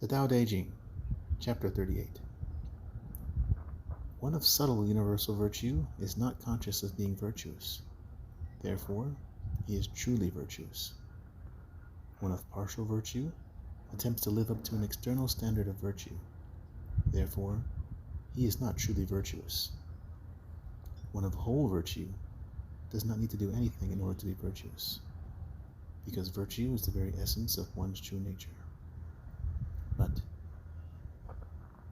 The Tao Teh Ching Chapter 38. One of subtle universal virtue is not conscious of being virtuous. Therefore, he is truly virtuous. One of partial virtue attempts to live up to an external standard of virtue. Therefore, he is not truly virtuous. One of whole virtue does not need to do anything in order to be virtuous, because virtue is the very essence of one's true nature. But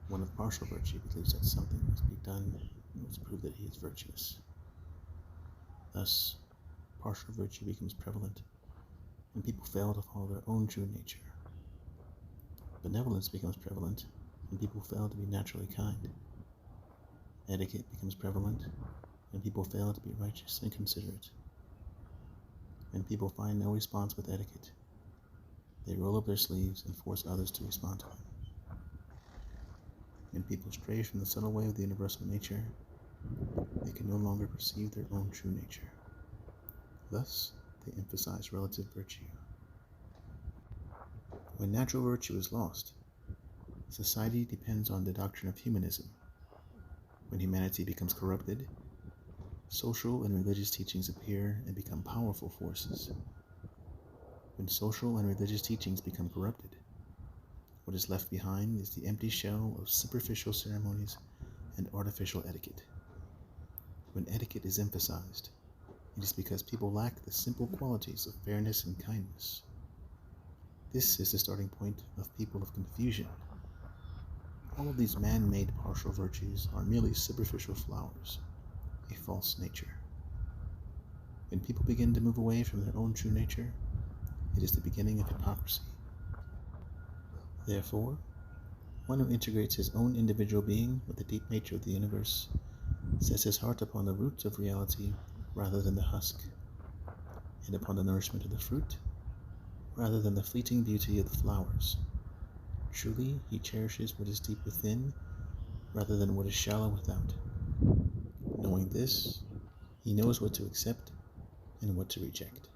one of partial virtue believes that something must be done in order to prove that he is virtuous. Thus, partial virtue becomes prevalent when people fail to follow their own true nature. Benevolence becomes prevalent when people fail to be naturally kind. Etiquette becomes prevalent when people fail to be righteous and considerate. When people find no response with etiquette, they roll up their sleeves and force others to respond to them. When people stray from the subtle way of the universal nature, they can no longer perceive their own true nature. Thus, they emphasize relative virtue. When natural virtue is lost, society depends on the doctrine of humanism. When humanity becomes corrupted, social and religious teachings appear and become powerful forces. When social and religious teachings become corrupted, what is left behind is the empty shell of superficial ceremonies and artificial etiquette. When etiquette is emphasized, it is because people lack the simple qualities of fairness and kindness. This is the starting point of people of confusion. All of these man-made partial virtues are merely superficial flowers, a false nature. When people begin to move away from their own true nature, it is the beginning of hypocrisy. Therefore, one who integrates his own individual being with the deep nature of the universe sets his heart upon the roots of reality rather than the husk, and upon the nourishment of the fruit rather than the fleeting beauty of the flowers. Truly, he cherishes what is deep within rather than what is shallow without. Knowing this, he knows what to accept and what to reject.